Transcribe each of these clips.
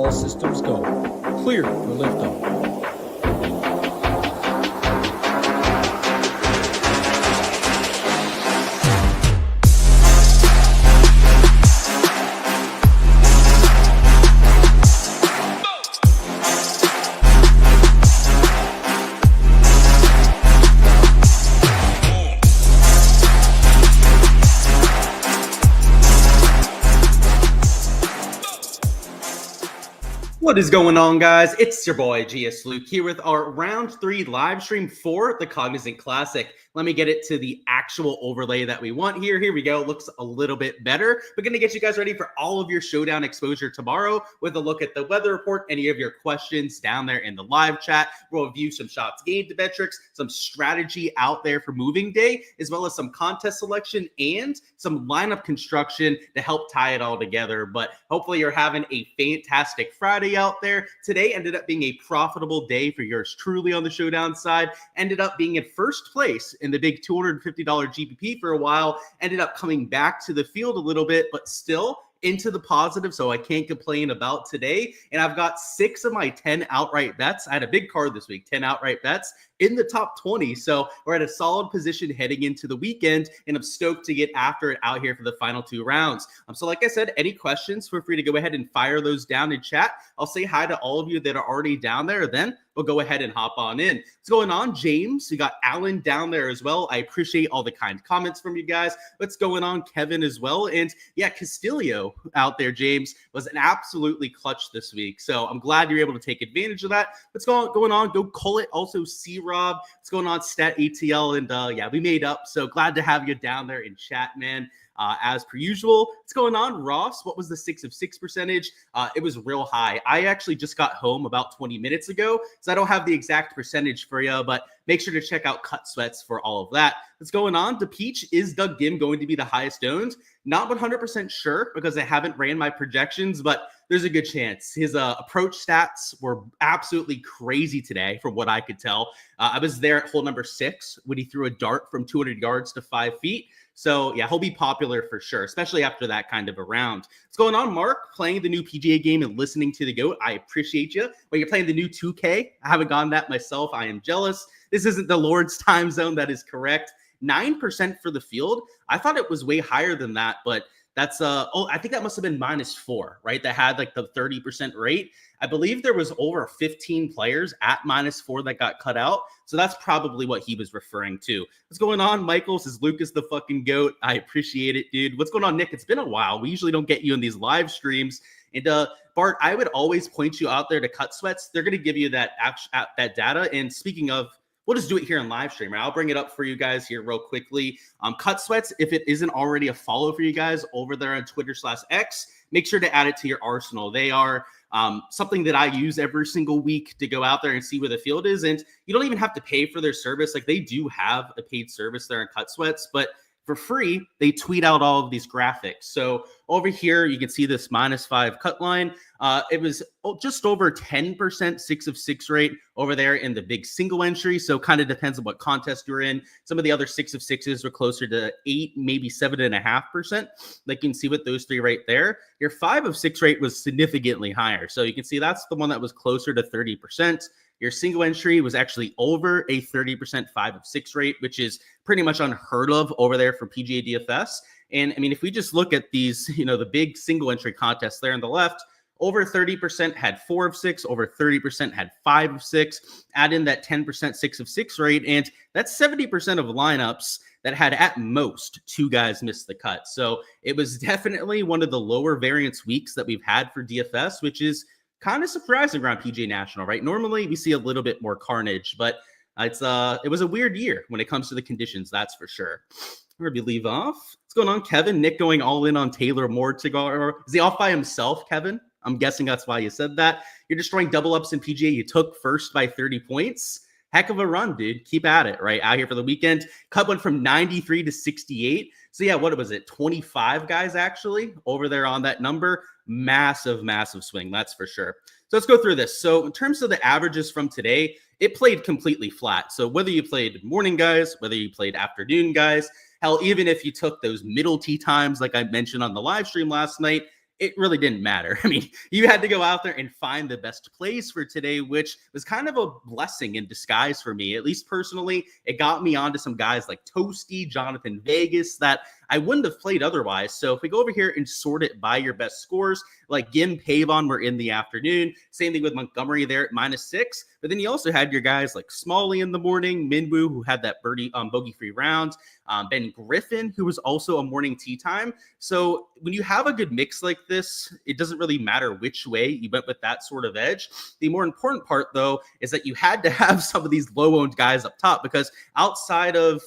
All systems go. Clear for liftoff. What is going on, guys? It's your boy GS Luke here with our round 3 live stream for the Cognizant Classic. Let me get it to the actual overlay that we want here. Here we go. Looks a little bit better. We're going to get you guys ready for all of your showdown exposure tomorrow with a look at the weather report, any of your questions down there in the live chat. We'll review some shots gained metrics, some strategy out there for moving day, as well as some contest selection and some lineup construction to help tie it all together. But hopefully you're having a fantastic Friday out there. Today ended up being a profitable day for yours truly on the showdown side. Ended up being in first place in the big $250 GPP for a while. Ended up coming back to the field a little bit, but still into the positive, so I can't complain about today. And I've got 6 of my 10 outright bets. I had a big card this week, 10 outright bets in the top 20. So we're at a solid position heading into the weekend, and I'm stoked to get after it out here for the final 2 rounds. So like I said, any questions, feel free to go ahead and fire those down in chat. I'll say hi to all of you that are already down there. Then we'll go ahead and hop on in. What's going on, James? We got Alan down there as well. I appreciate all the kind comments from you guys. What's going on, Kevin, as well? And yeah, Castillo out there, James, was an absolutely clutch this week. So I'm glad you're able to take advantage of that. What's going on? Go call it. Also, C-Rob. What's going on, Stat ATL? And yeah, we made up. So glad to have you down there in chat, man. As per usual. What's going on, Ross? What was the 6 of 6 percentage? It was real high. I actually just got home about 20 minutes ago, so I don't have the exact percentage for you, but make sure to check out Cut Sweats for all of that. What's going on? DePeach, is Doug Gim going to be the highest owned? Not 100% sure because I haven't ran my projections, but there's a good chance. His approach stats were absolutely crazy today from what I could tell. I was there at hole number 6 when he threw a dart from 200 yards to 5 feet. So, yeah, he'll be popular for sure, especially after that kind of a round. What's going on, Mark? Playing the new PGA game and listening to the GOAT. I appreciate you. But you're playing the new 2K. I haven't gotten that myself. I am jealous. This isn't the Lord's time zone. That is correct. 9% for the field. I thought it was way higher than that, but that's I think that must have been -4, right? That had like the 30% rate. I believe there was over 15 players at -4 that got cut out. So that's probably what he was referring to. What's going on, Michael? Says Lucas the fucking GOAT. I appreciate it, dude. What's going on, Nick? It's been a while. We usually don't get you in these live streams. And Bart, I would always point you out there to Cut Sweats. They're going to give you that data. And speaking of, we'll just do it here in live stream. I'll bring it up for you guys here real quickly. Cut Sweats, if it isn't already a follow for you guys over there on Twitter/X, make sure to add it to your arsenal. They are something that I use every single week to go out there and see where the field is. And you don't even have to pay for their service. Like, they do have a paid service there in Cut Sweats, but for free, they tweet out all of these graphics. So over here, you can see this -5 cut line. It was just over 10% 6 of 6 rate over there in the big single entry. So kind of depends on what contest you're in. Some of the other 6 of 6s were closer to 8, maybe 7.5%. Like you can see with those 3 right there. Your 5 of 6 rate was significantly higher. So you can see that's the one that was closer to 30%. Your single entry was actually over a 30% 5 of 6 rate, which is pretty much unheard of over there for PGA DFS. And I mean, if we just look at these, the big single entry contests there on the left, over 30% had 4 of 6, over 30% had 5 of 6. Add in that 10% 6 of 6 rate, and that's 70% of lineups that had at most 2 guys miss the cut. So it was definitely one of the lower variance weeks that we've had for DFS, which is kind of surprising around PGA National, right? Normally we see a little bit more carnage, but it was a weird year when it comes to the conditions, that's for sure. Where do we leave off? What's going on, Kevin? Nick going all in on Taylor Mortigar. Is he off by himself, Kevin? I'm guessing that's why you said that. You're destroying double ups in PGA. You took first by 30 points. Heck of a run, dude. Keep at it, right? Out here for the weekend. Cut went from 93 to 68. So yeah, what was it? 25 guys actually over there on that number. Massive, massive swing. That's for sure. So let's go through this. So in terms of the averages from today, it played completely flat. So whether you played morning guys, whether you played afternoon guys, hell, even if you took those middle tee times, like I mentioned on the live stream last night, it really didn't matter. I mean, you had to go out there and find the best plays for today, which was kind of a blessing in disguise for me. At least personally, it got me onto some guys like Toasty, Jonathan Vegas that I wouldn't have played otherwise. So if we go over here and sort it by your best scores, like Gim, Pavon were in the afternoon. Same thing with Montgomery there at -6. But then you also had your guys like Smalley in the morning, Minwoo, who had that bogey-free round, Ben Griffin, who was also a morning tee time. So when you have a good mix like this, it doesn't really matter which way you went with that sort of edge. The more important part, though, is that you had to have some of these low-owned guys up top, because outside of,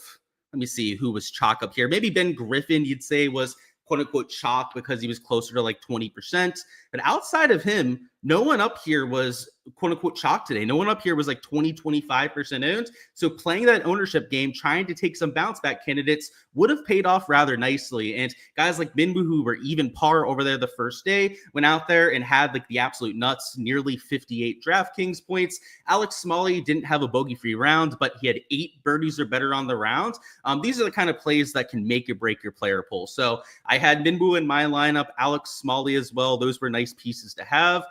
let me see who was chalk up here. Maybe Ben Griffin, you'd say, was quote unquote chalk because he was closer to like 20%. But outside of him, no one up here was quote unquote chalk today. No one up here was like 25% owned. So playing that ownership game, trying to take some bounce back candidates would have paid off rather nicely. And guys like Minwoo, who were even par over there the first day, went out there and had like the absolute nuts, nearly 58 DraftKings points. Alex Smalley didn't have a bogey-free round, but he had 8 birdies or better on the round. These are the kind of plays that can make or break your player pool. So I had Minwoo in my lineup, Alex Smalley as well. Those were nice pieces to have.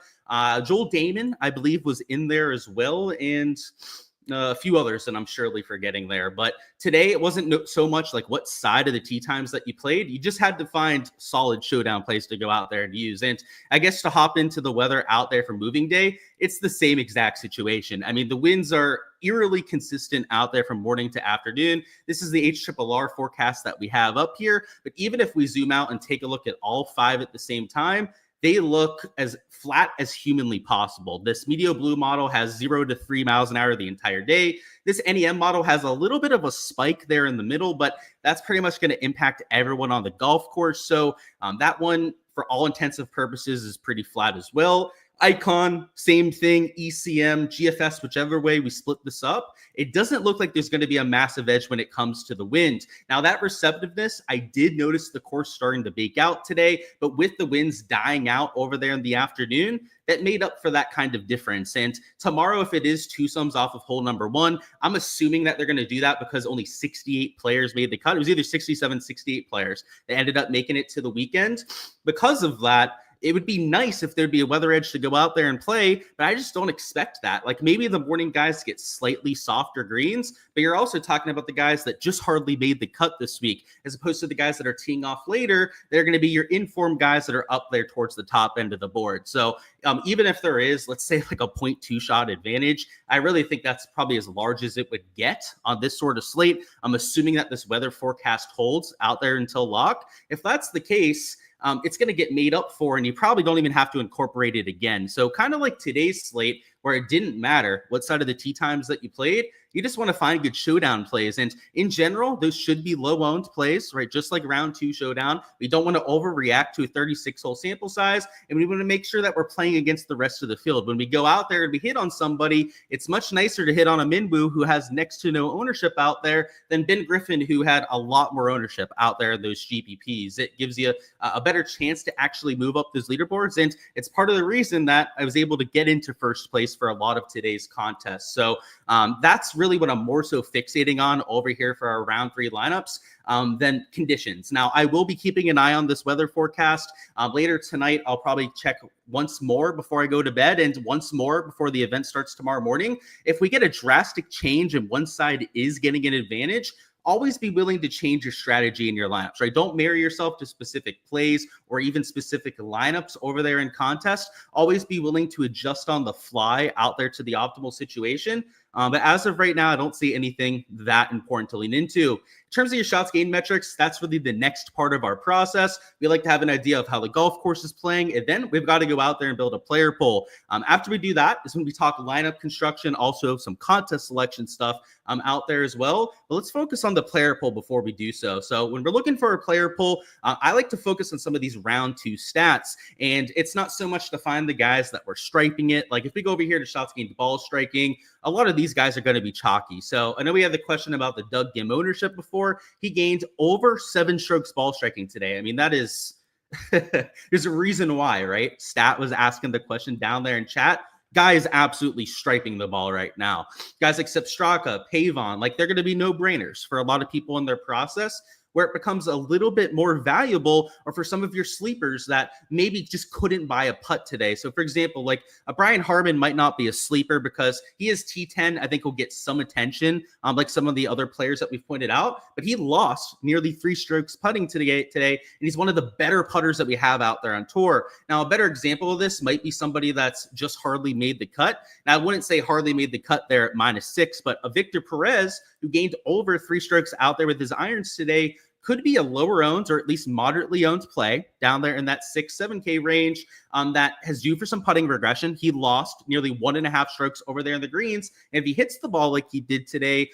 Joel Damon, I believe, was in there as well, and a few others that I'm surely forgetting there. But today, it wasn't so much like what side of the tee times that you played. You just had to find solid showdown plays to go out there and use. And I guess to hop into the weather out there for moving day, it's the same exact situation. I mean, the winds are eerily consistent out there from morning to afternoon. This is the HRRR forecast that we have up here. But even if we zoom out and take a look at all 5 at the same time, they look as flat as humanly possible. This Meteo Blue model has 0 to 3 miles an hour the entire day. This NEM model has a little bit of a spike there in the middle, but that's pretty much going to impact everyone on the golf course. So that one, for all intensive purposes, is pretty flat as well. Icon, same thing, ECM, GFS, whichever way we split this up, it doesn't look like there's going to be a massive edge when it comes to the wind. Now, that receptiveness, I did notice the course starting to bake out today, but with the winds dying out over there in the afternoon, that made up for that kind of difference. And tomorrow, if it is 2 sums off of hole number 1, I'm assuming that they're going to do that because only 68 players made the cut. It was either 67, 68 players that ended up making it to the weekend. Because of that, it would be nice if there'd be a weather edge to go out there and play, but I just don't expect that. Like maybe the morning guys get slightly softer greens, but you're also talking about the guys that just hardly made the cut this week, as opposed to the guys that are teeing off later. They're going to be your informed guys that are up there towards the top end of the board. So even if there is, let's say like a 0.2 shot advantage, I really think that's probably as large as it would get on this sort of slate. I'm assuming that this weather forecast holds out there until lock. If that's the case, it's going to get made up for, and you probably don't even have to incorporate it again. So kind of like today's slate, where it didn't matter what side of the tee times that you played. You just want to find good showdown plays. And in general, those should be low-owned plays, right? Just like round 2 showdown. We don't want to overreact to a 36-hole sample size, and we want to make sure that we're playing against the rest of the field. When we go out there and we hit on somebody, it's much nicer to hit on a Minwoo who has next to no ownership out there than Ben Griffin, who had a lot more ownership out there in those GPPs. It gives you a better chance to actually move up those leaderboards, and it's part of the reason that I was able to get into first place for a lot of today's contests. So that's really what I'm more so fixating on over here for our round 3 lineups than conditions. Now, I will be keeping an eye on this weather forecast. Later tonight, I'll probably check once more before I go to bed and once more before the event starts tomorrow morning. If we get a drastic change and one side is getting an advantage, always be willing to change your strategy in your lineups, right? Don't marry yourself to specific plays or even specific lineups over there in contest. Always be willing to adjust on the fly out there to the optimal situation. But as of right now, I don't see anything that important to lean into. In terms of your shots gained metrics, that's really the next part of our process. We like to have an idea of how the golf course is playing, and then we've got to go out there and build a player pool. After we do that is when we talk lineup construction, also some contest selection stuff out there as well. But let's focus on the player pool before we do so. So when we're looking for a player pool, I like to focus on some of these round 2 stats, and it's not so much to find the guys that were striping it. Like if we go over here to shots gained ball striking, a lot of these guys are going to be chalky. So I know we had the question about the Doug Gim ownership before. He gained over 7 strokes ball striking today. I mean, that is, there's a reason why, right? Stat was asking the question down there in chat. Guy is absolutely striping the ball right now. Guys like Straka, Pavon, like they're going to be no-brainers for a lot of people in their process. where it becomes a little bit more valuable, or for some of your sleepers that maybe just couldn't buy a putt today. So for example, like a Brian Harman might not be a sleeper because he is T10. I think he'll get some attention, like some of the other players that we've pointed out, but he lost nearly 3 strokes putting today, and he's one of the better putters that we have out there on tour. Now, a better example of this might be somebody that's just hardly made the cut. Now, I wouldn't say hardly made the cut there at -6, but a Victor Perez who gained over 3 strokes out there with his irons today could be a lower owned or at least moderately owned play down there in that 6-7K range that has due for some putting regression. He lost nearly 1.5 strokes over there in the greens. And if he hits the ball like he did today,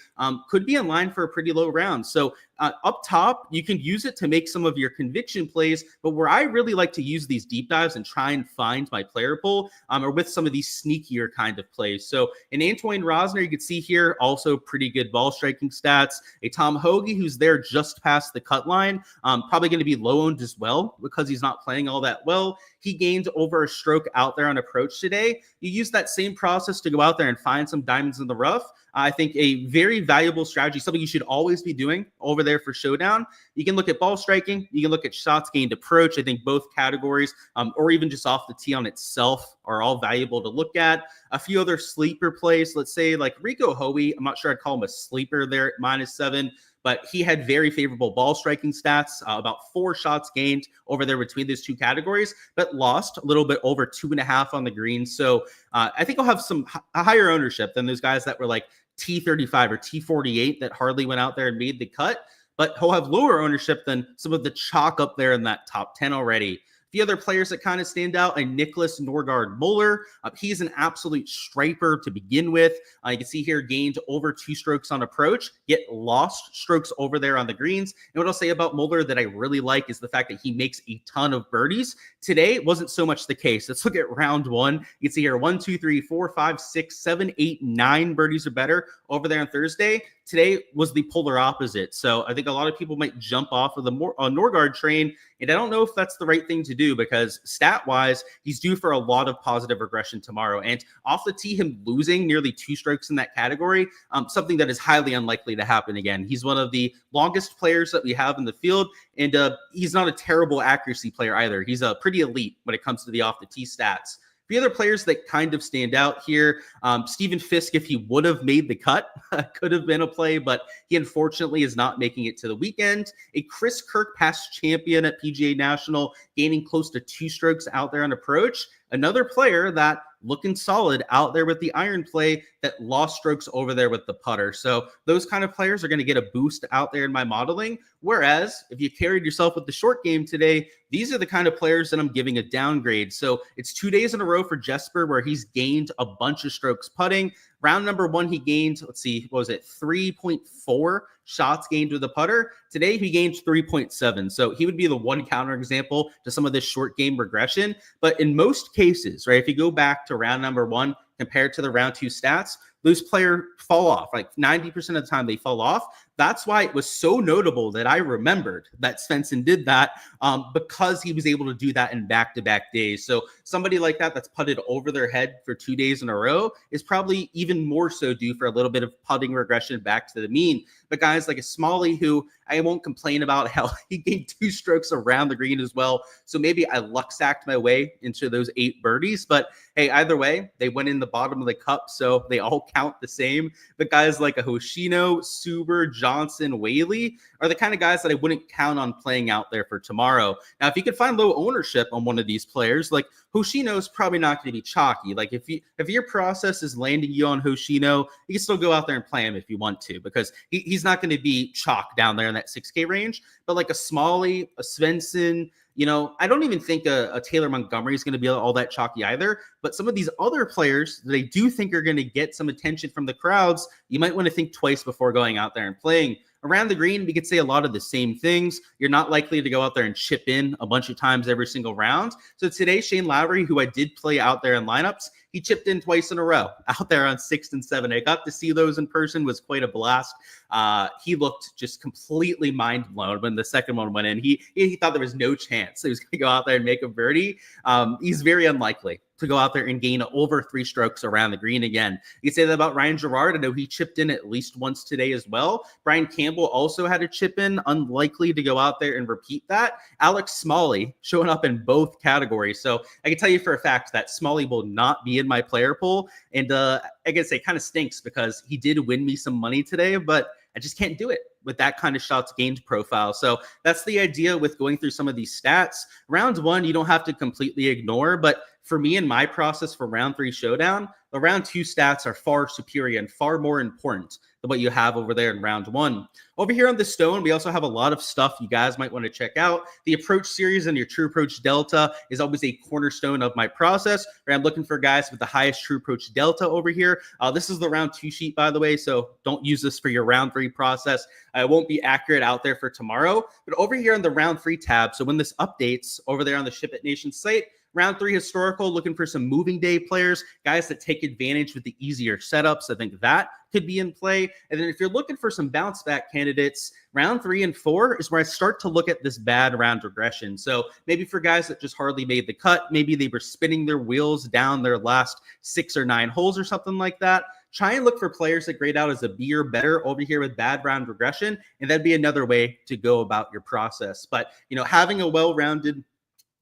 could be in line for a pretty low round. So up top, you can use it to make some of your conviction plays. But where I really like to use these deep dives and try and find my player pool are with some of these sneakier kind of plays. So in Antoine Rosner, you can see here also pretty good ball striking stats. A Tom Hoge, who's there just past the cut line, probably going to be low owned as well because he's not playing all that well. He gained over a stroke out there on approach today. You use that same process to go out there and find some diamonds in the rough. I think a very valuable strategy, something you should always be doing over there for Showdown. You can look at ball striking. You can look at shots gained approach. I think both categories, or even just off the tee on itself, are all valuable to look at. A few other sleeper plays, let's say like Rico Hoey. I'm not sure I'd call him a sleeper there at -7. But he had very favorable ball striking stats, about 4 shots gained over there between those two categories, but lost a little bit over 2.5 on the green. So I think I'll have a higher ownership than those guys that were like T35 or T48 that hardly went out there and made the cut. But he'll have lower ownership than some of the chalk up there in that top 10 already. The other players that kind of stand out, Nicholas Norgard Muller. He's an absolute striper to begin with. You can see here gained over 2 strokes on approach, yet lost strokes over there on the greens. And what I'll say about Muller that I really like is the fact that he makes a ton of birdies. Today wasn't so much the case. Let's look at round 1. You can see here 1, 2, 3, 4, 5, 6, 7, 8, 9 birdies or better over there on Thursday. Today was the polar opposite. So I think a lot of people might jump off of the Norgard train. And I don't know if that's the right thing to do because stat-wise, he's due for a lot of positive regression tomorrow. And off the tee, him losing nearly 2 strokes in that category, something that is highly unlikely to happen again. He's one of the longest players that we have in the field. And he's not a terrible accuracy player either. He's pretty elite when it comes to the off the tee stats. The other players that kind of stand out here, Stephen Fisk, if he would have made the cut, could have been a play, but he unfortunately is not making it to the weekend. A Chris Kirk past champion at PGA National, gaining close to 2 strokes out there on approach. Another player that looking solid out there with the iron play that lost strokes over there with the putter. So those kind of players are going to get a boost out there in my modeling. Whereas if you carried yourself with the short game today, these are the kind of players that I'm giving a downgrade. So it's 2 days in a row for Jesper where he's gained a bunch of strokes putting. Round number 1, he gained, let's see, what was it, 3.4 shots gained with the putter. Today, he gained 3.7. So he would be the one counterexample to some of this short game regression. But in most cases, right, if you go back to round number 1 compared to the round 2 stats, those players fall off. Like 90% of the time they fall off. That's why it was so notable that I remembered that Svensson did that because he was able to do that in back-to-back days. So somebody like that that's putted over their head for 2 days in a row is probably even more so due for a little bit of putting regression back to the mean. But guys like a Smalley, who I won't complain about how he gained 2 strokes around the green as well. So maybe I luck sacked my way into those 8 birdies. But hey, either way, they went in the bottom of the cup, so they all count the same. But guys like a Hoshino, Suber, Johnson, Whaley are the kind of guys that I wouldn't count on playing out there for tomorrow. Now, if you could find low ownership on one of these players, like Hoshino is probably not going to be chalky. Like if your process is landing you on Hoshino, you can still go out there and play him if you want to, because he's not going to be chalk down there in that 6K range. But like a Smalley, a Svensson, you know, I don't even think a Taylor Montgomery is going to be all that chalky either. But some of these other players that I do think are going to get some attention from the crowds, you might want to think twice before going out there and playing. Around the green, we could say a lot of the same things. You're not likely to go out there and chip in a bunch of times every single round. So today, Shane Lowry, who I did play out there in lineups, he chipped in twice in a row out there on 6 and 7. I got to see those in person. It was quite a blast. He looked just completely mind blown when the second one went in. He thought there was no chance he was going to go out there and make a birdie. He's very unlikely to go out there and gain over 3 strokes around the green again. You can say that about Ryan Gerard. I know he chipped in at least once today as well. Brian Campbell also had a chip in, unlikely to go out there and repeat that. Alex Smalley showing up in both categories. So I can tell you for a fact that Smalley will not be in my player pool. And I guess it kind of stinks because he did win me some money today, but I just can't do it with that kind of shots gained profile. So that's the idea with going through some of these stats. Round 1, you don't have to completely ignore, but for me in my process for round 3 showdown, the round 2 stats are far superior and far more important than what you have over there in round 1. Over here on the stone, we also have a lot of stuff you guys might want to check out. The approach series and your true approach delta is always a cornerstone of my process, where I'm looking for guys with the highest true approach delta over here. This is the round 2 sheet, by the way, so don't use this for your round 3 process. It won't be accurate out there for tomorrow, but over here on the round 3 tab, so when this updates over there on the SHIPIT Nation site, round 3 historical, looking for some moving day players, guys that take advantage with the easier setups. I think that could be in play. And then if you're looking for some bounce back candidates, round 3 and 4 is where I start to look at this bad round regression. So maybe for guys that just hardly made the cut, maybe they were spinning their wheels down their last 6 or 9 holes or something like that. Try and look for players that grade out as a B or better over here with bad round regression, and that'd be another way to go about your process. But, having a well-rounded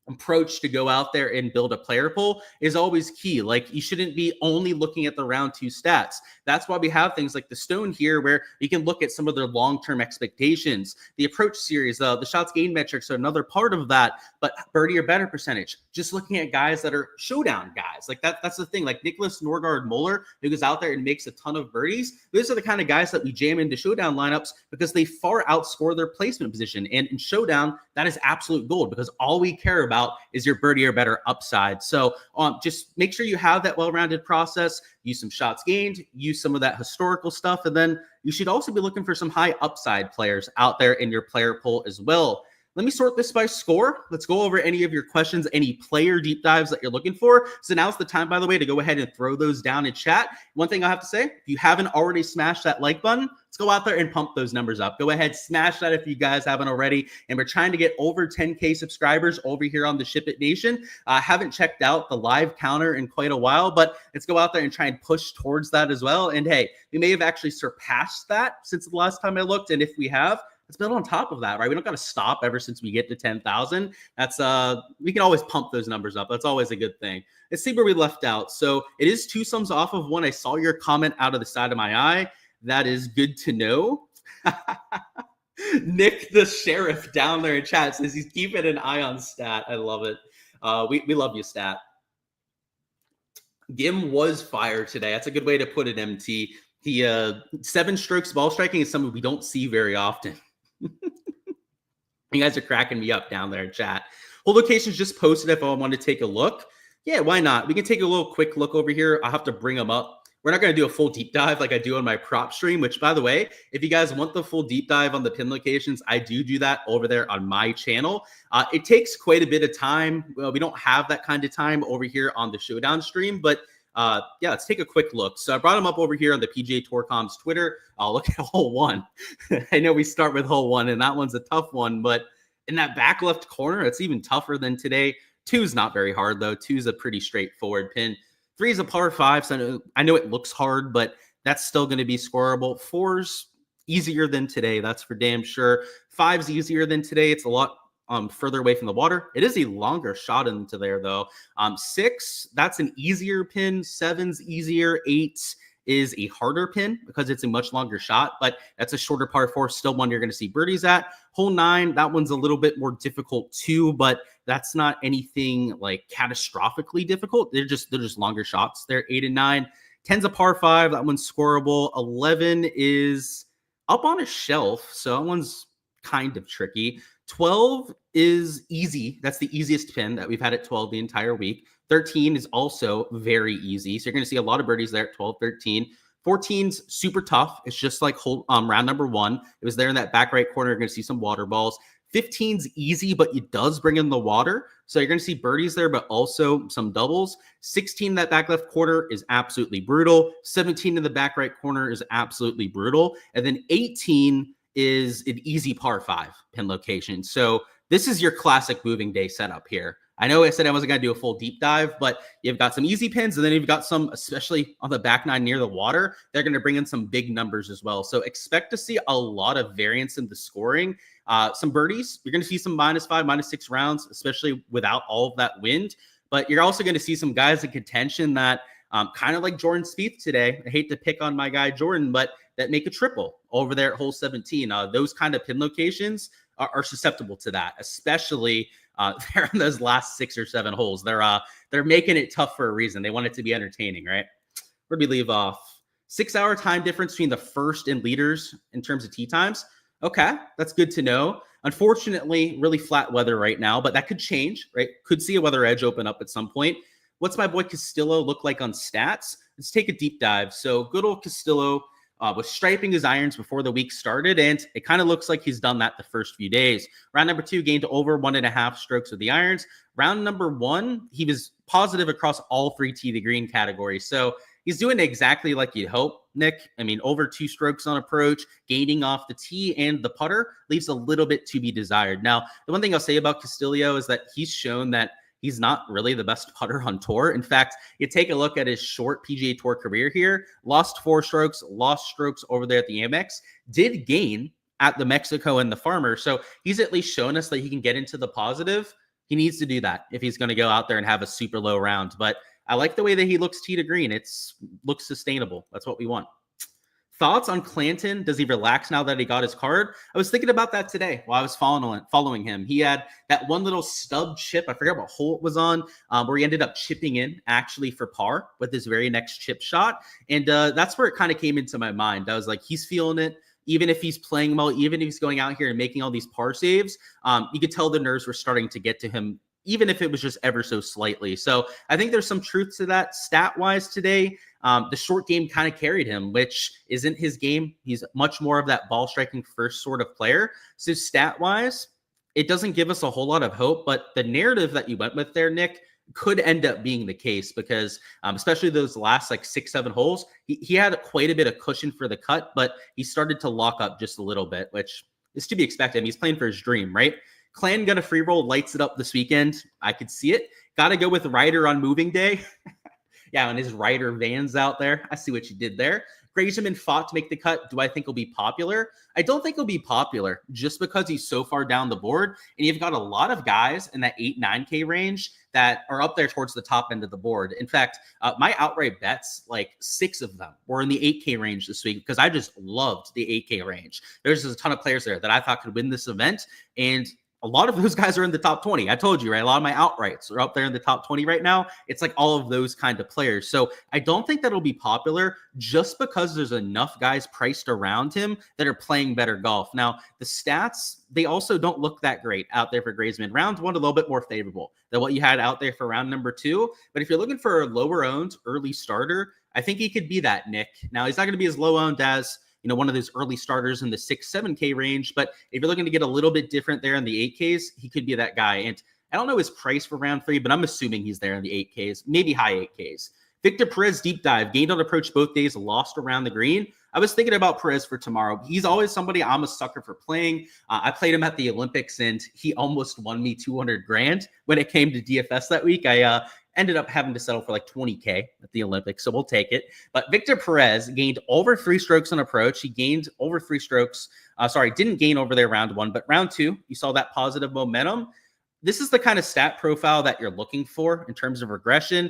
approach to go out there and build a player pool is always key. Like, you shouldn't be only looking at the round 2 stats. That's why we have things like the stone here, where you can look at some of their long-term expectations. The approach series, the shots gained metrics are another part of that, but birdie or better percentage, just looking at guys that are showdown guys. Like that's the thing. Like Nicholas Norgard Muller, who goes out there and makes a ton of birdies. Those are the kind of guys that we jam into showdown lineups because they far outscore their placement position. And in showdown, that is absolute gold, because all we care about is your birdie or better upside. So just make sure you have that well-rounded process, use some shots gained, use some of that historical stuff, and then you should also be looking for some high upside players out there in your player pool as well. Let me sort this by score. Let's go over any of your questions, any player deep dives that you're looking for. So now's the time, by the way, to go ahead and throw those down in chat. One thing I have to say, if you haven't already smashed that like button, let's go out there and pump those numbers up. Go ahead, smash that if you guys haven't already. And we're trying to get over 10K subscribers over here on the SHIPIT Nation. I haven't checked out the live counter in quite a while, but let's go out there and try and push towards that as well. And hey, we may have actually surpassed that since the last time I looked. And if we have, let's build on top of that, right? We don't got to stop ever since we get to 10,000. That's we can always pump those numbers up. That's always a good thing. Let's see where we left out. So it is 2 sums off of 1. I saw your comment out of the side of my eye. That is good to know. Nick the Sheriff down there in chat says he's keeping an eye on Stat. I love it. We love you, Stat. Gim was fire today. That's a good way to put it, MT. He 7 strokes ball striking is something we don't see very often. You guys are cracking me up down there in chat. Whole locations just posted if I want to take a look. Yeah, why not? We can take a little quick look over here. I'll have to bring them up. We're not going to do a full deep dive like I do on my prop stream, which, by the way, if you guys want the full deep dive on the pin locations, I do that over there on my channel. It takes quite a bit of time. Well, we don't have that kind of time over here on the Showdown stream, but yeah, let's take a quick look. So I brought him up over here on the PGA Tourcom's Twitter. I'll look at hole 1. I know we start with hole 1, and that one's a tough one, but in that back left corner, it's even tougher than today. 2 is not very hard, though. 2 is a pretty straightforward pin. 3 is a par 5, so I know it looks hard, but that's still going to be scoreable. 4's easier than today, that's for damn sure. 5's easier than today. It's a lot further away from the water. It is a longer shot into there, though. 6, that's an easier pin. 7's easier. 8 is a harder pin because it's a much longer shot, but that's a shorter par 4, still one you're going to see birdies at. Hole 9, that one's a little bit more difficult too, but that's not anything like catastrophically difficult. They're just longer shots. They're 8 and 9. 10's a par 5. That one's scoreable. 11 is up on a shelf, so that one's kind of tricky. 12 is easy. That's the easiest pin that we've had at 12 the entire week. 13 is also very easy. So you're going to see a lot of birdies there at 12, 13. 14's super tough. It's just like round number 1. It was there in that back right corner. You're going to see some water balls. 15's easy, but it does bring in the water. So you're going to see birdies there, but also some doubles. 16 that back left corner is absolutely brutal. 17 in the back right corner is absolutely brutal. And then 18 is an easy par 5 pin location. So this is your classic moving day setup here. I know I said I wasn't going to do a full deep dive, but you've got some easy pins, and then you've got some, especially on the back nine near the water, they're going to bring in some big numbers as well. So expect to see a lot of variance in the scoring. Some birdies, you're going to see some -5, -6 rounds, especially without all of that wind. But you're also going to see some guys in contention that kind of like Jordan Spieth today. I hate to pick on my guy Jordan, but that make a triple over there at hole 17. Those kind of pin locations are susceptible to that, especially they're in those last 6 or 7 holes. They're making it tough for a reason. They want it to be entertaining, right? Where do we leave off? 6-hour time difference between the first and leaders in terms of tee times. Okay, that's good to know. Unfortunately, really flat weather right now, but that could change, right? Could see a weather edge open up at some point. What's my boy Castillo look like on stats? Let's take a deep dive. So good old Castillo was striping his irons before the week started, and it kind of looks like he's done that the first few days. Round number 2, gained over 1.5 strokes with the irons. Round number 1, he was positive across all 3 tee to green categories. So he's doing exactly like you'd hope, Nick. I mean, over 2 strokes on approach, gaining off the tee and the putter leaves a little bit to be desired. Now, the one thing I'll say about Castillo is that he's shown that he's not really the best putter on tour. In fact, you take a look at his short PGA Tour career here, lost 4 strokes, lost strokes over there at the Amex, did gain at the Mexico and the Farmer. So he's at least shown us that he can get into the positive. He needs to do that if he's going to go out there and have a super low round. But I like the way that he looks tee to green. Looks sustainable. That's what we want. Thoughts on Clanton? Does he relax now that he got his card? I was thinking about that today while I was following him. He had that one little stub chip. I forget what hole it was on, where he ended up chipping in actually for par with his very next chip shot. And that's where it kind of came into my mind. I was like, he's feeling it. Even if he's playing well, even if he's going out here and making all these par saves, you could tell the nerves were starting to get to him, even if it was just ever so slightly. So I think there's some truth to that. Stat-wise today, the short game kind of carried him, which isn't his game. He's much more of that ball striking first sort of player. So stat-wise, it doesn't give us a whole lot of hope, but the narrative that you went with there, Nick, could end up being the case because especially those last like 6-7 holes, he had quite a bit of cushion for the cut, but he started to lock up just a little bit, which is to be expected. I mean, he's playing for his dream, right? Clan got a free roll, lights it up this weekend. I could see it. Got to go with Ryder on moving day. Yeah, and his Ryder Vans out there. I see what you did there. Grazeman fought to make the cut. Do I think he'll be popular? I don't think he'll be popular just because he's so far down the board. And you've got a lot of guys in that 8-9K range that are up there towards the top end of the board. In fact, my outright bets, like 6 of them were in the 8K range this week because I just loved the 8K range. There's just a ton of players there that I thought could win this event. And a lot of those guys are in the top 20. I told you, right? A lot of my outrights are up there in the top 20 right now. It's like all of those kind of players. So I don't think that'll be popular just because there's enough guys priced around him that are playing better golf. Now, the stats, they also don't look that great out there for Grazeman. Round 1, a little bit more favorable than what you had out there for round number 2. But if you're looking for a lower owned early starter, I think he could be that, Nick. Now, he's not going to be as low owned as one of those early starters in the 6-7K range. But if you're looking to get a little bit different there in the 8Ks, he could be that guy. And I don't know his price for round 3, but I'm assuming he's there in the 8Ks, maybe high 8Ks. Victor Perez deep dive, gained on approach both days, lost around the green. I was thinking about Perez for tomorrow. He's always somebody I'm a sucker for playing. I played him at the Olympics and he almost won me $200,000 when it came to DFS that week. I ended up having to settle for like 20K at the Olympics, so we'll take it. But Victor Perez gained over 3 strokes on approach. He gained over 3 strokes. Didn't gain over there round 1, but round 2, you saw that positive momentum. This is the kind of stat profile that you're looking for in terms of regression.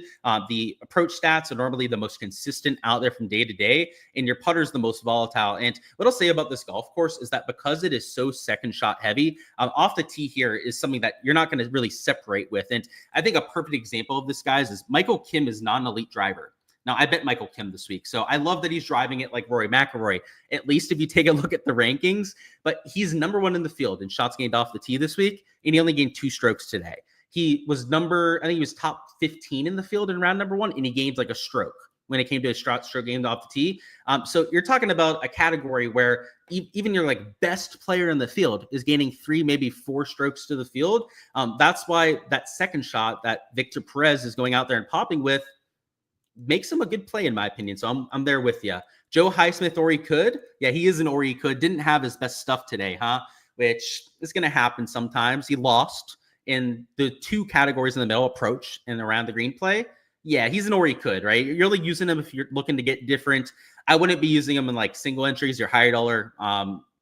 The approach stats are normally the most consistent out there from day to day, and your putter is the most volatile. And what I'll say about this golf course is that because it is so second shot heavy, off the tee here is something that you're not going to really separate with. And I think a perfect example of this, guys, is Michael Kim is not an elite driver. Now, I bet Michael Kim this week, so I love that he's driving it like Rory McIlroy, at least if you take a look at the rankings. But he's number 1 in the field in shots gained off the tee this week, and he only gained 2 strokes today. He was I think he was top 15 in the field in round number 1, and he gained like a stroke when it came to a stroke gained off the tee. So you're talking about a category where even your like best player in the field is gaining 3, maybe 4 strokes to the field. That's why that second shot that Victor Perez is going out there and popping with makes him a good play, in my opinion. So I'm there with you. Joe Highsmith, or he could. Yeah, he is an or he could. Didn't have his best stuff today, which is going to happen sometimes. He lost. in the two categories in the middle, approach and around the green play, yeah, he's an or he could, right? You're really using him if you're looking to get different. I wouldn't be using him in like single entries or higher dollar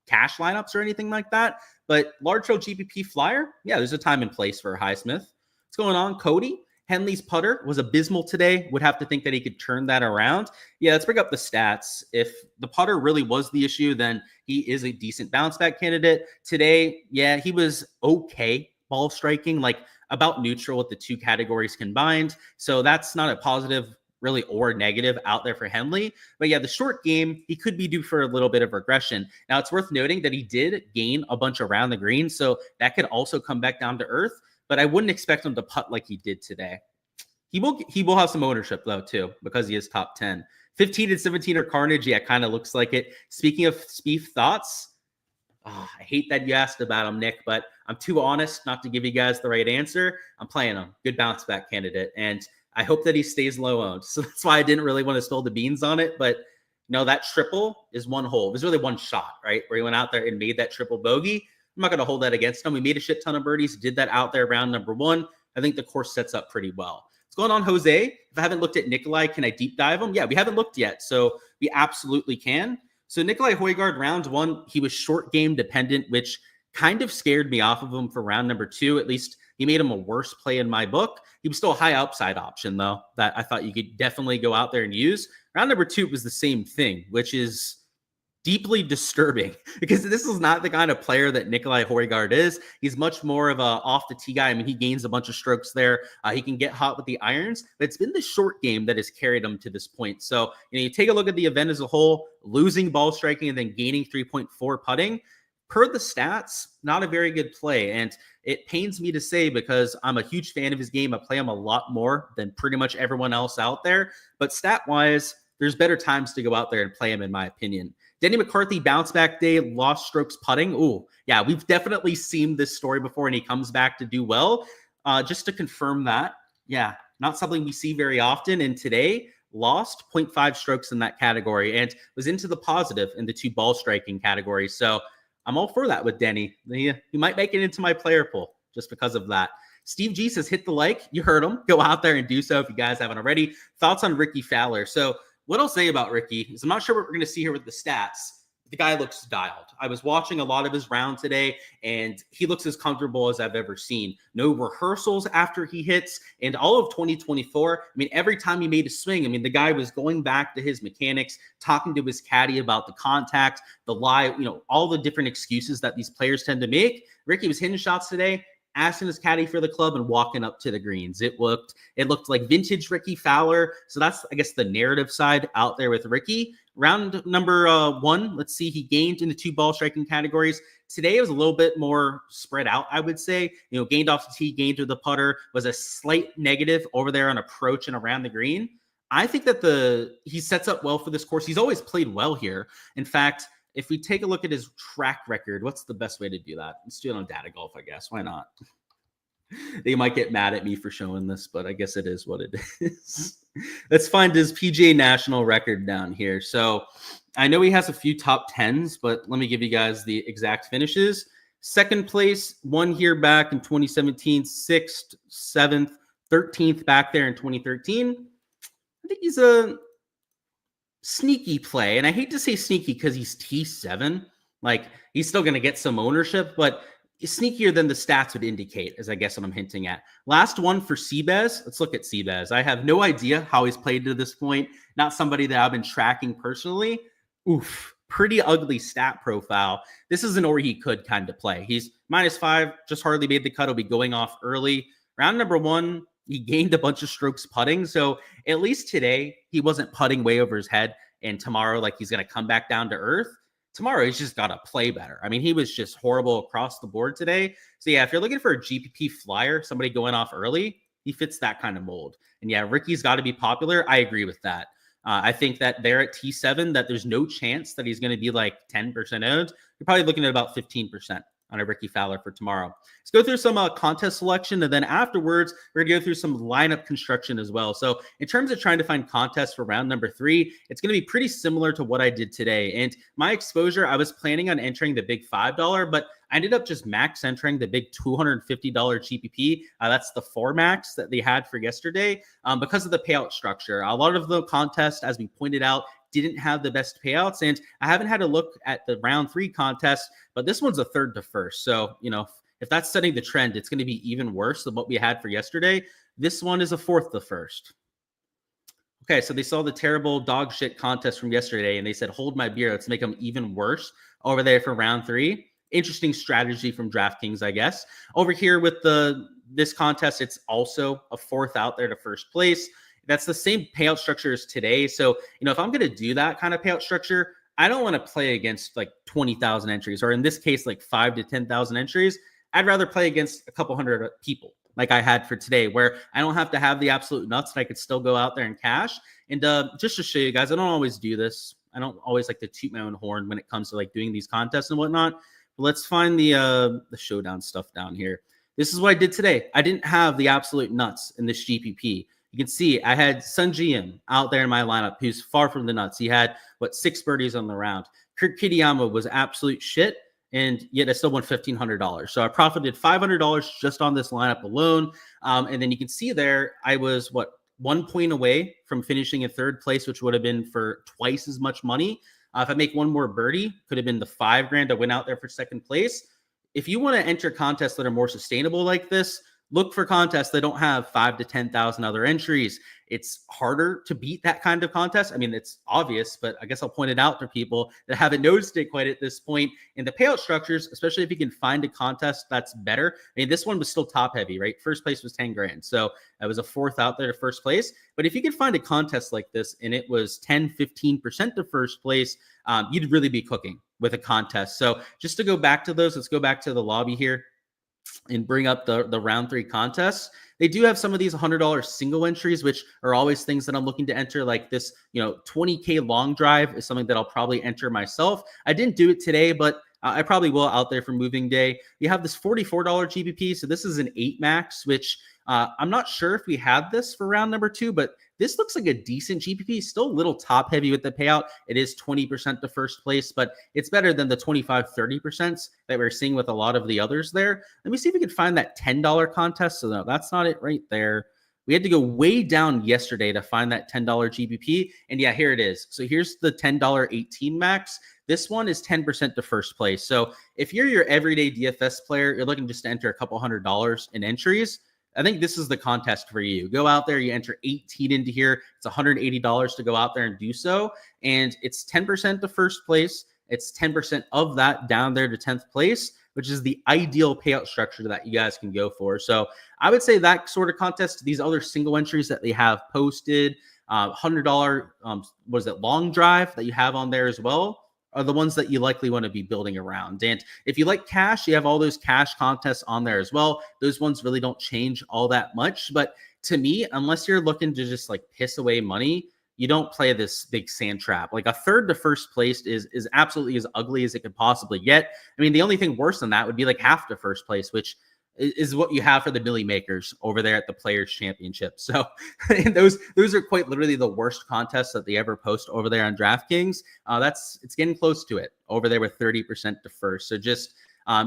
cash lineups or anything like that. But large show GPP flyer, yeah, there's a time and place for Highsmith. What's going on, Cody? Henley's putter was abysmal today. Would have to think that he could turn that around. Yeah, let's bring up the stats. If the putter really was the issue, then he is a decent bounce back candidate. Today, yeah, he was okay ball striking, like about neutral with the two categories combined. So that's not a positive really or negative out there for Henley. But yeah, the short game, he could be due for a little bit of regression. Now, it's worth noting that he did gain a bunch around the green, so that could also come back down to earth. But I wouldn't expect him to putt like he did today. He will have some ownership, though, too, because he is top 10. 15 and 17 are carnage. Yeah, kind of looks like it. Speaking of Spieth thoughts, I hate that you asked about him, Nick, but I'm too honest not to give you guys the right answer. I'm playing him. Good bounce back candidate. And I hope that he stays low owned. So that's why I didn't really want to spill the beans on it. But no, that triple is one hole. It was really one shot, right? Where he went out there and made that triple bogey. I'm not going to hold that against him. We made a shit ton of birdies, did that out there round number one. I think the course sets up pretty well. What's going on, Jose? If I haven't looked at Nikolai, can I deep dive him? Yeah, we haven't looked yet. So we absolutely can. So Nikolai Højgaard, round one, he was short game dependent, which kind of scared me off of him for round number two. At least he made him a worse play in my book. He was still a high upside option, though, that I thought you could definitely go out there and use. Round number two was the same thing, which is deeply disturbing because this is not the kind of player that Nikolai Højgaard is. He's much more of a off the tee guy. I mean, he gains a bunch of strokes there. He can get hot with the irons, but it's been the short game that has carried him to this point. So, you take a look at the event as a whole, losing ball striking and then gaining 3.4 putting. Per the stats, not a very good play. And it pains me to say because I'm a huge fan of his game. I play him a lot more than pretty much everyone else out there. But stat-wise, there's better times to go out there and play him, in my opinion. Denny McCarthy, bounce back day, lost strokes putting. Ooh, yeah, we've definitely seen this story before, and he comes back to do well. Just to confirm that, yeah, not something we see very often. And today, lost 0.5 strokes in that category and was into the positive in the two ball striking categories. So I'm all for that with Denny. He might make it into my player pool just because of that. Steve G says, hit the like. You heard him. Go out there and do so if you guys haven't already. Thoughts on Ricky Fowler? So what I'll say about Ricky is I'm not sure what we're going to see here with the stats. The guy looks dialed. I was watching a lot of his round today, and he looks as comfortable as I've ever seen. No rehearsals after he hits, and all of 2024, I mean, every time he made a swing, I mean, the guy was going back to his mechanics, talking to his caddy about the contact, the lie, all the different excuses that these players tend to make. Ricky was hitting shots today, asking his caddy for the club and walking up to the greens. It looked like vintage Ricky Fowler. So that's, I guess, the narrative side out there with Ricky. Round number one, let's see, he gained in the two ball striking categories. Today it was a little bit more spread out, I would say. Gained off the tee, gained with the putter, was a slight negative over there on approach and around the green. I think that he sets up well for this course. He's always played well here. In fact, if we take a look at his track record, what's the best way to do that? Let's do it on Data Golf, I guess. Why not? They might get mad at me for showing this, but I guess it is what it is. Let's find his PGA National record down here. So I know he has a few top 10s, but let me give you guys the exact finishes. Second place, one here back in 2017, 6th, 7th, 13th back there in 2013. I think he's a sneaky play. And I hate to say sneaky because he's T7. Like, he's still going to get some ownership, but sneakier than the stats would indicate, as I guess what I'm hinting at. Last one for Seabass. Let's look at Seabass. I have no idea how he's played to this point. Not somebody that I've been tracking personally. Oof, pretty ugly stat profile. This is an or he could kind of play. He's -5, just hardly made the cut. He'll be going off early. Round number one, he gained a bunch of strokes putting. So at least today, he wasn't putting way over his head. And tomorrow, like, he's going to come back down to earth. Tomorrow, he's just got to play better. I mean, he was just horrible across the board today. So yeah, if you're looking for a GPP flyer, somebody going off early, he fits that kind of mold. And yeah, Ricky's got to be popular. I agree with that. I think that there at T7, that there's no chance that he's going to be like 10% owned. You're probably looking at about 15%. on a Ricky Fowler for tomorrow. Let's go through some contest selection, and then afterwards, we're going to go through some lineup construction as well. So in terms of trying to find contests for round number 3, it's going to be pretty similar to what I did today. And my exposure, I was planning on entering the big $5, but I ended up just max entering the big $250 GPP. That's the 4 max that they had for yesterday because of the payout structure. A lot of the contests, as we pointed out, didn't have the best payouts, and I haven't had a look at the round 3 contest, but this one's a third to first. So, if that's setting the trend, it's going to be even worse than what we had for yesterday. This one is a fourth to first. Okay, so they saw the terrible dog shit contest from yesterday, and they said, hold my beer, let's make them even worse over there for round 3. Interesting strategy from DraftKings, I guess. Over here with this contest, it's also a fourth out there to first place. That's the same payout structure as today. So, if I'm going to do that kind of payout structure, I don't want to play against like 20,000 entries, or in this case, like 5 to 10,000 entries. I'd rather play against a couple hundred people like I had for today, where I don't have to have the absolute nuts and I could still go out there and cash. And just to show you guys, I don't always do this. I don't always like to toot my own horn when it comes to like doing these contests and whatnot. But let's find the showdown stuff down here. This is what I did today. I didn't have the absolute nuts in this GPP. You can see I had Sun GM out there in my lineup, who's far from the nuts. He had, 6 birdies on the round. Kurt Kitayama was absolute shit, and yet I still won $1,500. So I profited $500 just on this lineup alone. And then you can see there, I was, 1 point away from finishing in third place, which would have been for twice as much money. If I make one more birdie, could have been the $5,000 I went out there for second place. If you want to enter contests that are more sustainable like this, look for contests that don't have 5 to 10,000 other entries. It's harder to beat that kind of contest. I mean, it's obvious, but I guess I'll point it out to people that haven't noticed it quite at this point. In the payout structures, especially if you can find a contest that's better. I mean, this one was still top heavy, right? First place was $10,000. So I was a fourth out there to first place. But if you could find a contest like this and it was 10, 15% to first place, you'd really be cooking with a contest. So just to go back to those, let's go back to the lobby here and bring up the round 3 contests. They do have some of these $100 single entries, which are always things that I'm looking to enter. Like this, 20K long drive is something that I'll probably enter myself. I didn't do it today, but I probably will out there for moving day. You have this $44 GPP. So this is an 8 max, which I'm not sure if we had this for round number 2, but this looks like a decent GPP, still a little top heavy with the payout. It is 20% to first place, but it's better than the 25-30% that we're seeing with a lot of the others there. Let me see if we can find that $10 contest. So no, that's not it right there. We had to go way down yesterday to find that $10 GPP. And yeah, here it is. So here's the $10 18 max. This one is 10% to first place. So if you're your everyday DFS player, you're looking just to enter a couple $100 in entries, I think this is the contest for you. Go out there, you enter 18 into here. It's $180 to go out there and do so. And it's 10% to first place. It's 10% of that down there to 10th place, which is the ideal payout structure that you guys can go for. So I would say that sort of contest, these other single entries that they have posted, $100, long drive that you have on there as well, are the ones that you likely want to be building around. And if you like cash, you have all those cash contests on there as well. Those ones really don't change all that much. But to me, unless you're looking to just like piss away money, you don't play this big sand trap. Like a third to first place is absolutely as ugly as it could possibly get. I mean, the only thing worse than that would be like half to first place, which is what you have for the Millie Makers over there at the Players Championship. So those are quite literally the worst contests that they ever post over there on DraftKings. It's getting close to it over there with 30% to first. So just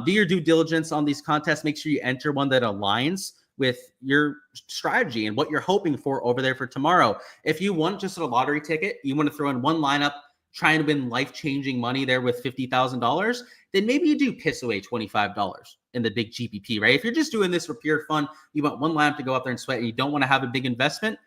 do your due diligence on these contests. Make sure you enter one that aligns with your strategy and what you're hoping for over there for tomorrow. If you want just a lottery ticket, you want to throw in one lineup, trying to win life-changing money there with $50,000, then maybe you do piss away $25 in the big GPP, right? If you're just doing this for pure fun, you want one lineup to go out there and sweat, and you don't want to have a big investment,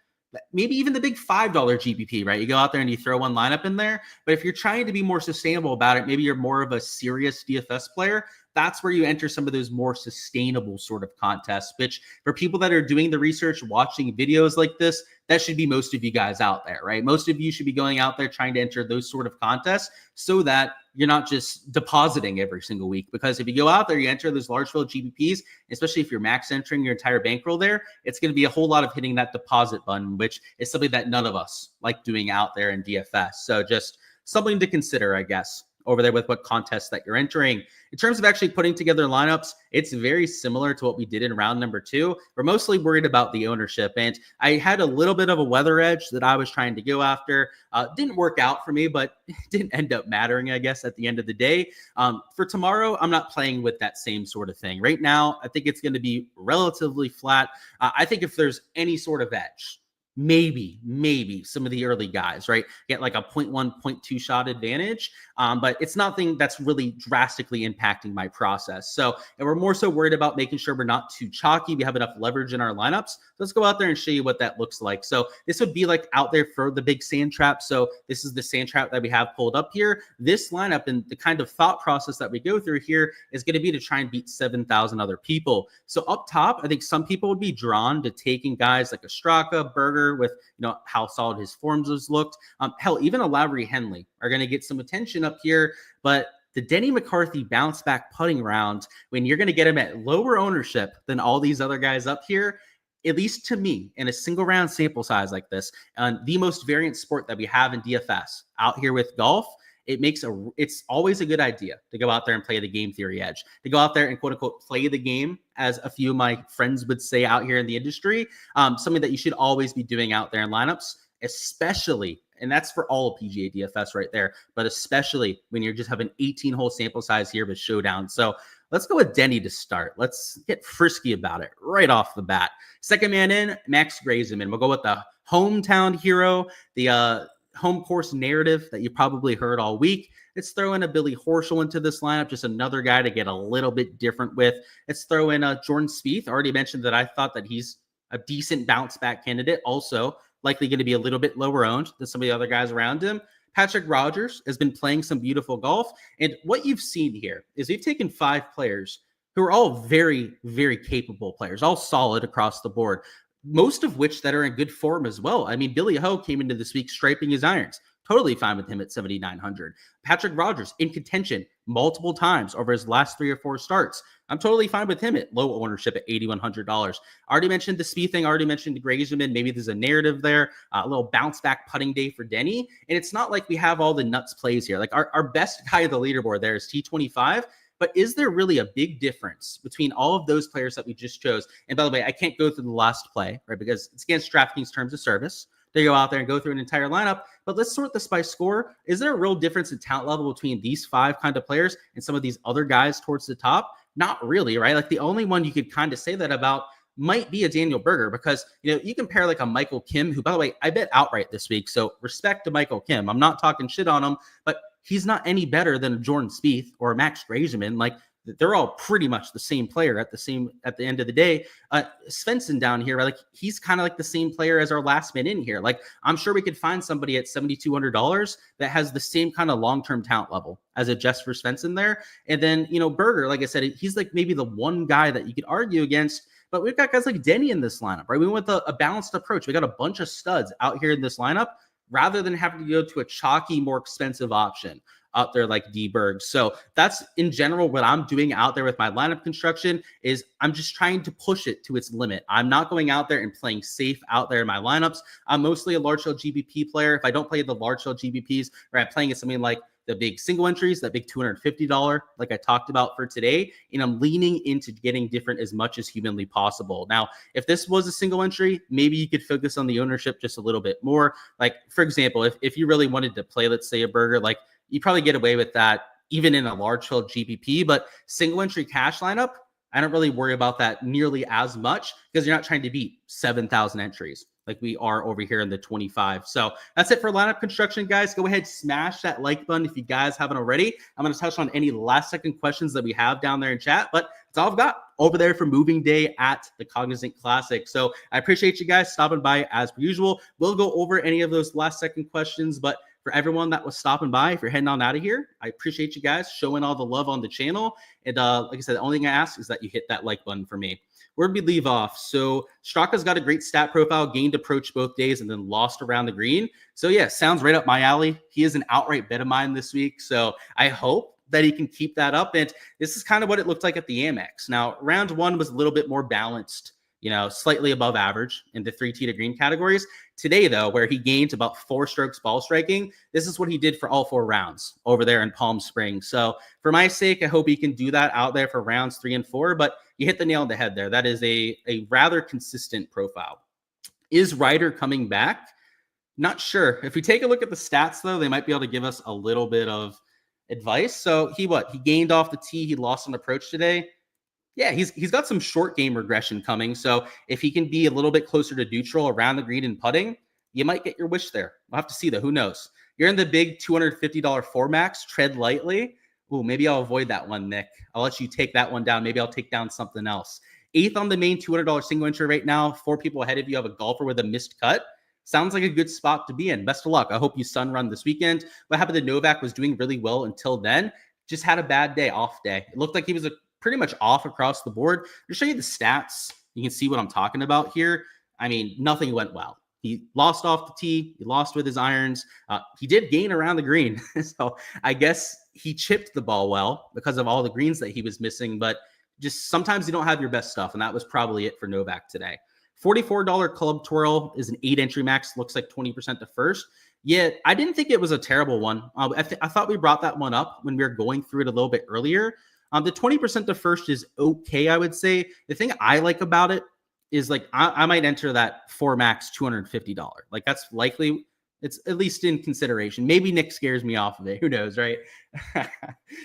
maybe even the big $5 GPP, right? You go out there and you throw one lineup in there. But if you're trying to be more sustainable about it, maybe you're more of a serious DFS player, that's where you enter some of those more sustainable sort of contests, which for people that are doing the research, watching videos like this, that should be most of you guys out there, right? Most of you should be going out there trying to enter those sort of contests so that you're not just depositing every single week. Because if you go out there, you enter those large field GPPs, especially if you're max entering your entire bankroll there, it's going to be a whole lot of hitting that deposit button, which is something that none of us like doing out there in DFS. So just something to consider, I guess, over there with what contests that you're entering. In terms of actually putting together lineups, it's very similar to what we did in round number 2. We're mostly worried about the ownership, and I had a little bit of a weather edge that I was trying to go after. Didn't work out for me, but it didn't end up mattering, I guess, at the end of the day. For tomorrow, I'm not playing with that same sort of thing. Right now, I think it's going to be relatively flat. I think if there's any sort of edge, maybe some of the early guys, right, get like a 0.1, 0.2 shot advantage. But it's nothing that's really drastically impacting my process. So, and we're more so worried about making sure we're not too chalky. We have enough leverage in our lineups. Let's go out there and show you what that looks like. So this would be like out there for the big sand trap. So this is the sand trap that we have pulled up here. This lineup and the kind of thought process that we go through here is going to be to try and beat 7,000 other people. So up top, I think some people would be drawn to taking guys like a Straka, Berger, with how solid his forms has looked. Hell, even a Lowry Henley are going to get some attention up here, but the Denny McCarthy bounce back putting round, when you're going to get him at lower ownership than all these other guys up here, at least to me, in a single round sample size like this, the most variant sport that we have in DFS out here with golf, it's always a good idea to go out there and play the game theory edge, to go out there and quote unquote play the game, as a few of my friends would say out here in the industry. Something that you should always be doing out there in lineups, especially, and that's for all of PGA DFS right there, but especially when you're just having 18-hole sample size here with Showdown. So let's go with Denny to start. Let's get frisky about it right off the bat. Second man in, Max Grazeman. We'll go with the hometown hero, the home course narrative that you probably heard all week. Let's throw in a Billy Horschel into this lineup, just another guy to get a little bit different with. Let's throw in Jordan Spieth. I already mentioned that I thought that he's a decent bounce back candidate. Also, likely going to be a little bit lower owned than some of the other guys around him. Patrick Rogers has been playing some beautiful golf. And what you've seen here is we've taken 5 players who are all very, very capable players, all solid across the board, most of which that are in good form as well. I mean, Billy Ho came into this week striping his irons. Totally fine with him at 7,900. Patrick Rogers in contention multiple times over his last 3 or 4 starts. I'm totally fine with him at low ownership at $8,100. Already mentioned the Spieth thing. Already mentioned the Grazeman. Maybe there's a narrative there. A little bounce back putting day for Denny. And it's not like we have all the nuts plays here. Like our best guy of the leaderboard there is T25. But is there really a big difference between all of those players that we just chose? And by the way, I can't go through the last play, right? Because it's against DraftKings terms of service. They go out there and go through an entire lineup. But let's sort this by score. Is there a real difference in talent level between these 5 kind of players and some of these other guys towards the top? Not really, right? Like the only one you could kind of say that about might be a Daniel Berger, because you compare like a Michael Kim, who, by the way, I bet outright this week. So respect to Michael Kim. I'm not talking shit on him, but he's not any better than a Jordan Spieth or a Max Grazeman. Like they're all pretty much the same player at the end of the day. Svensson down here, like he's kind of like the same player as our last man in here. Like I'm sure we could find somebody at $7,200 that has the same kind of long-term talent level as a Jesper Svensson there. And then, Berger, like I said, he's like maybe the one guy that you could argue against. But we've got guys like Denny in this lineup, right? We went with a balanced approach. We got a bunch of studs out here in this lineup rather than having to go to a chalky, more expensive option out there like D-Berg. So that's in general what I'm doing out there with my lineup construction is I'm just trying to push it to its limit. I'm not going out there and playing safe out there in my lineups. I'm mostly a large shell GBP player. If I don't play the large shell GBPs, or I'm playing at something like the big single entries, that big $250, like I talked about for today, and I'm leaning into getting different as much as humanly possible. Now, if this was a single entry, maybe you could focus on the ownership just a little bit more. Like, for example, if you really wanted to play, let's say, a Berger, like you probably get away with that even in a large shell GPP, but single entry cash lineup, I don't really worry about that nearly as much because you're not trying to beat 7,000 entries like we are over here in the 25. So that's it for lineup construction, guys. Go ahead, smash that like button if you guys haven't already. I'm going to touch on any last second questions that we have down there in chat, but that's all I've got over there for moving day at the Cognizant Classic. So I appreciate you guys stopping by as per usual. We'll go over any of those last second questions, but for everyone that was stopping by, if you're heading on out of here, I appreciate you guys showing all the love on the channel. And like I said, the only thing I ask is that you hit that like button for me. Where'd we leave off? So Straka's got a great stat profile, gained approach both days, and then lost around the green. So yeah, sounds right up my alley. He is an outright bet of mine this week. So I hope that he can keep that up. And this is kind of what it looked like at the Amex. Now, round 1 was a little bit more balanced slightly above average in the 3 tee to green categories. Today, though, where he gained about 4 strokes ball striking, this is what he did for all 4 rounds over there in Palm Springs. So for my sake, I hope he can do that out there for rounds 3 and 4, but you hit the nail on the head there. That is a rather consistent profile. Is Ryder coming back? Not sure. If we take a look at the stats, though, they might be able to give us a little bit of advice. So he gained off the tee. He lost an approach today. Yeah, he's got some short game regression coming. So if he can be a little bit closer to neutral around the green and putting, you might get your wish there. We'll have to see, though. Who knows? You're in the big $250 4 max. Tread lightly. Ooh, maybe I'll avoid that one, Nick. I'll let you take that one down. Maybe I'll take down something else. 8th on the main $200 single entry right now. 4 people ahead of you have a golfer with a missed cut. Sounds like a good spot to be in. Best of luck. I hope you sun run this weekend. What happened to Novak was doing really well until then. Just had a bad day, off day. It looked like he was pretty much off across the board. To show you the stats, you can see what I'm talking about here. I mean, nothing went well. He lost off the tee. He lost with his irons. He did gain around the green. So I guess he chipped the ball well because of all the greens that he was missing. But just sometimes you don't have your best stuff. And that was probably it for Novak today. $44 club twirl is an 8 entry max. Looks like 20% to first. Yeah, I didn't think it was a terrible one. I thought we brought that one up when we were going through it a little bit earlier. The 20% to first is okay, I would say. The thing I like about it is like I might enter that 4 max $250. Like that's likely. It's at least in consideration. Maybe Nick scares me off of it. Who knows, right?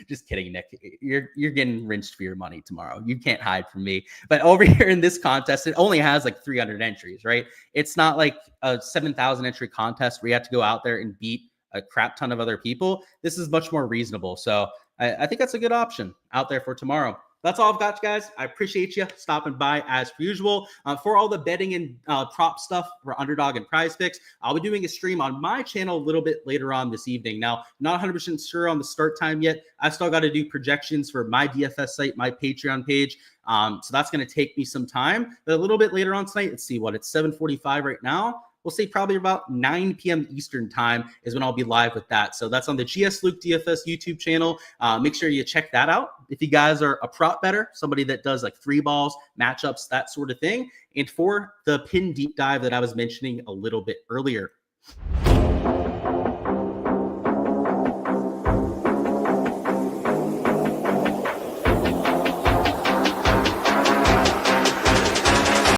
Just kidding, Nick. You're getting rinsed for your money tomorrow. You can't hide from me. But over here in this contest, it only has like 300 entries, right? It's not like a 7,000 entry contest where you have to go out there and beat a crap ton of other people. This is much more reasonable. So I think that's a good option out there for tomorrow. That's all I've got, guys. I appreciate you stopping by as per usual. For all the betting and prop stuff for Underdog and Prize Picks, I'll be doing a stream on my channel a little bit later on this evening. Now, not 100% sure on the start time yet. I still got to do projections for my DFS site, my Patreon page. So that's going to take me some time. But a little bit later on tonight, let's see what, it's 7:45 right now. We'll say probably about 9 p.m. Eastern time is when I'll be live with that. So that's on the LukeDFS YouTube channel. Make sure you check that out. If you guys are a prop bettor, somebody that does like 3 balls, matchups, that sort of thing. And for the pin deep dive that I was mentioning a little bit earlier.